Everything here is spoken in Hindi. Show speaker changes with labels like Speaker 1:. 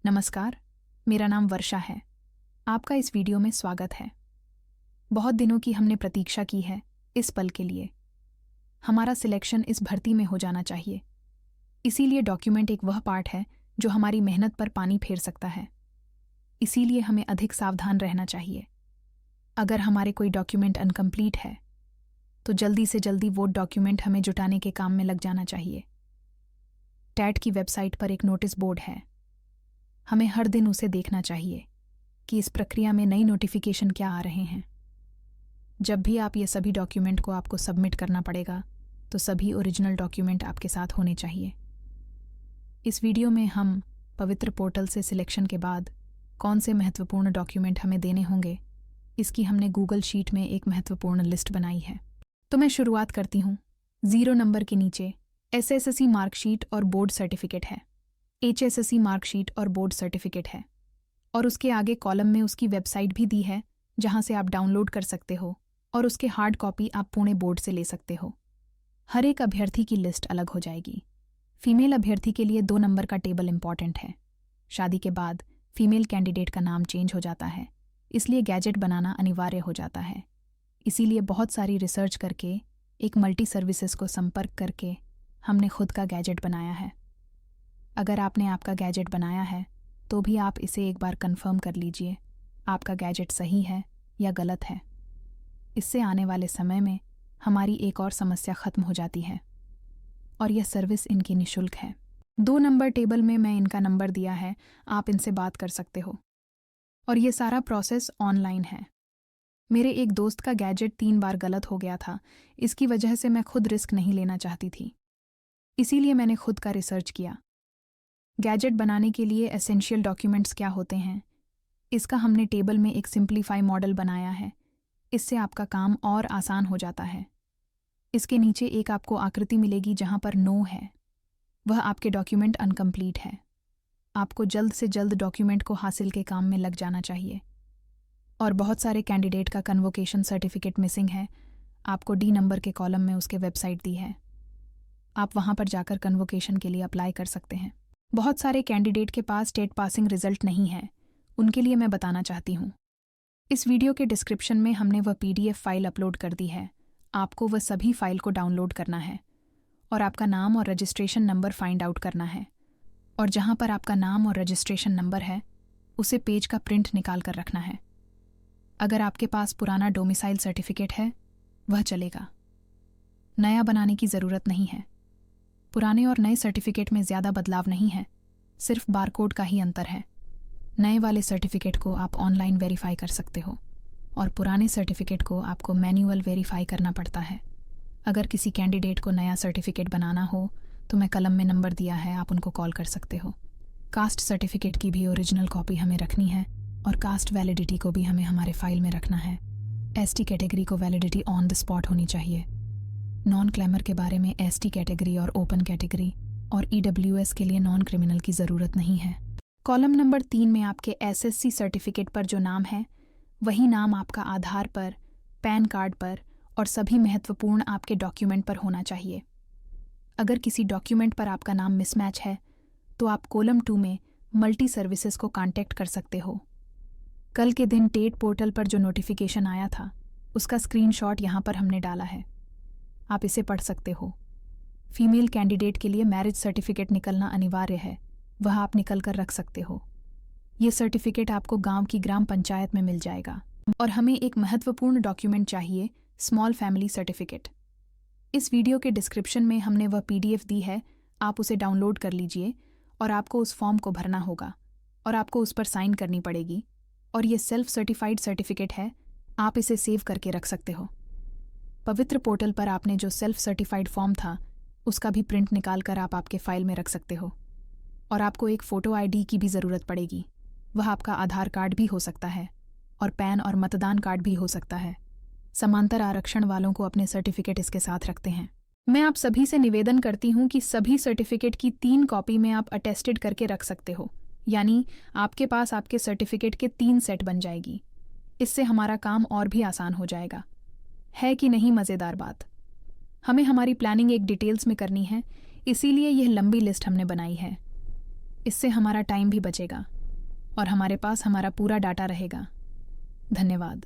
Speaker 1: नमस्कार, मेरा नाम वर्षा है। आपका इस वीडियो में स्वागत है। बहुत दिनों की हमने प्रतीक्षा की है इस पल के लिए। हमारा सिलेक्शन इस भर्ती में हो जाना चाहिए। इसीलिए डॉक्यूमेंट एक वह पार्ट है जो हमारी मेहनत पर पानी फेर सकता है। इसीलिए हमें अधिक सावधान रहना चाहिए। अगर हमारे कोई डॉक्यूमेंट अनकम्प्लीट है तो जल्दी से जल्दी वो डॉक्यूमेंट हमें जुटाने के काम में लग जाना चाहिए। टैट की वेबसाइट पर एक नोटिस बोर्ड है। हमें हर दिन उसे देखना चाहिए कि इस प्रक्रिया में नई नोटिफिकेशन क्या आ रहे हैं। जब भी आप ये सभी डॉक्यूमेंट को आपको सबमिट करना पड़ेगा तो सभी ओरिजिनल डॉक्यूमेंट आपके साथ होने चाहिए। इस वीडियो में हम पवित्र पोर्टल से सिलेक्शन के बाद कौन से महत्वपूर्ण डॉक्यूमेंट हमें देने होंगे, इसकी हमने गूगल शीट में एक महत्वपूर्ण लिस्ट बनाई है। तो मैं शुरुआत करती हूँ। 0 नंबर के नीचे SSSC मार्कशीट और बोर्ड सर्टिफिकेट है, HSSC मार्कशीट और बोर्ड सर्टिफिकेट है, और उसके आगे कॉलम में उसकी वेबसाइट भी दी है जहां से आप डाउनलोड कर सकते हो और उसके हार्ड कॉपी आप पुणे बोर्ड से ले सकते हो। हर एक अभ्यर्थी की लिस्ट अलग हो जाएगी। फीमेल अभ्यर्थी के लिए 2 नंबर का टेबल इंपॉर्टेंट है। शादी के बाद फीमेल कैंडिडेट का नाम चेंज हो जाता है, इसलिए गैजेट बनाना अनिवार्य हो जाता है। इसीलिए बहुत सारी रिसर्च करके एक मल्टी सर्विसेज को संपर्क करके हमने खुद का गैजेट बनाया है। अगर आपने आपका गैजेट बनाया है तो भी आप इसे एक बार कंफर्म कर लीजिए आपका गैजेट सही है या गलत है। इससे आने वाले समय में हमारी एक और समस्या खत्म हो जाती है और यह सर्विस इनकी निःशुल्क है। 2 नंबर टेबल में मैं इनका नंबर दिया है, आप इनसे बात कर सकते हो और ये सारा प्रोसेस ऑनलाइन है। मेरे एक दोस्त का गैजेट 3 बार गलत हो गया था, इसकी वजह से मैं खुद रिस्क नहीं लेना चाहती थी। इसीलिए मैंने खुद का रिसर्च किया। गैजेट बनाने के लिए एसेंशियल डॉक्यूमेंट्स क्या होते हैं, इसका हमने टेबल में एक सिंप्लीफाई मॉडल बनाया है। इससे आपका काम और आसान हो जाता है। इसके नीचे एक आपको आकृति मिलेगी जहां पर नो है, वह आपके डॉक्यूमेंट अनकम्प्लीट है। आपको जल्द से जल्द डॉक्यूमेंट को हासिल के काम में लग जाना चाहिए। और बहुत सारे कैंडिडेट का कन्वोकेशन सर्टिफिकेट मिसिंग है, आपको D नंबर के कॉलम में उसके वेबसाइट दी है। आप वहां पर जाकर कन्वोकेशन के लिए अप्लाई कर सकते हैं। बहुत सारे कैंडिडेट के पास स्टेट पासिंग रिजल्ट नहीं है, उनके लिए मैं बताना चाहती हूँ। इस वीडियो के डिस्क्रिप्शन में हमने वह PDF फाइल अपलोड कर दी है। आपको वह सभी फाइल को डाउनलोड करना है और आपका नाम और रजिस्ट्रेशन नंबर फाइंड आउट करना है। और जहाँ पर आपका नाम और रजिस्ट्रेशन नंबर है उसे पेज का प्रिंट निकाल कर रखना है। अगर आपके पास पुराना डोमिसाइल सर्टिफिकेट है वह चलेगा, नया बनाने की ज़रूरत नहीं है। पुराने और नए सर्टिफिकेट में ज़्यादा बदलाव नहीं है, सिर्फ बारकोड का ही अंतर है। नए वाले सर्टिफिकेट को आप ऑनलाइन वेरीफाई कर सकते हो और पुराने सर्टिफिकेट को आपको मैन्युअल वेरीफाई करना पड़ता है। अगर किसी कैंडिडेट को नया सर्टिफिकेट बनाना हो तो मैं कलम में नंबर दिया है, आप उनको कॉल कर सकते हो। कास्ट सर्टिफिकेट की भी ओरिजिनल कॉपी हमें रखनी है और कास्ट वैलिडिटी को भी हमें हमारे फाइल में रखना है। ST कैटेगरी को वैलिडिटी ऑन द स्पॉट होनी चाहिए। नॉन क्लेमर के बारे में ST कैटेगरी और ओपन कैटेगरी और EWS के लिए नॉन क्रिमिनल की ज़रूरत नहीं है। कॉलम नंबर 3 में आपके SSC सर्टिफिकेट पर जो नाम है वही नाम आपका आधार पर, पैन कार्ड पर और सभी महत्वपूर्ण आपके डॉक्यूमेंट पर होना चाहिए। अगर किसी डॉक्यूमेंट पर आपका नाम मिसमैच है तो आप कॉलम 2 में मल्टी सर्विसेज को कांटेक्ट कर सकते हो। कल के दिन टेट पोर्टल पर जो नोटिफिकेशन आया था उसका स्क्रीनशॉट यहाँ पर हमने डाला है, आप इसे पढ़ सकते हो। फीमेल कैंडिडेट के लिए मैरिज सर्टिफिकेट निकलना अनिवार्य है, वह आप निकल कर रख सकते हो। ये सर्टिफिकेट आपको गांव की ग्राम पंचायत में मिल जाएगा। और हमें एक महत्वपूर्ण डॉक्यूमेंट चाहिए, स्मॉल फैमिली सर्टिफिकेट। इस वीडियो के डिस्क्रिप्शन में हमने वह PDF दी है, आप उसे डाउनलोड कर लीजिए और आपको उस फॉर्म को भरना होगा और आपको उस पर साइन करनी पड़ेगी। और ये सेल्फ सर्टिफाइड सर्टिफिकेट है, आप इसे सेव करके रख सकते हो। पवित्र पोर्टल पर आपने जो सेल्फ सर्टिफाइड फॉर्म था उसका भी प्रिंट निकाल कर आप आपके फाइल में रख सकते हो। और आपको एक फ़ोटो ID की भी ज़रूरत पड़ेगी, वह आपका आधार कार्ड भी हो सकता है और पैन और मतदान कार्ड भी हो सकता है। समांतर आरक्षण वालों को अपने सर्टिफिकेट इसके साथ रखते हैं। मैं आप सभी से निवेदन करती हूँ कि सभी सर्टिफिकेट की 3 कॉपी में आप अटेस्टेड करके रख सकते हो, यानी आपके पास आपके सर्टिफिकेट के 3 सेट बन जाएगी। इससे हमारा काम और भी आसान हो जाएगा। है कि नहीं मज़ेदार बात? हमें हमारी प्लानिंग एक डिटेल्स में करनी है, इसीलिए यह लंबी लिस्ट हमने बनाई है। इससे हमारा टाइम भी बचेगा और हमारे पास हमारा पूरा डाटा रहेगा। धन्यवाद।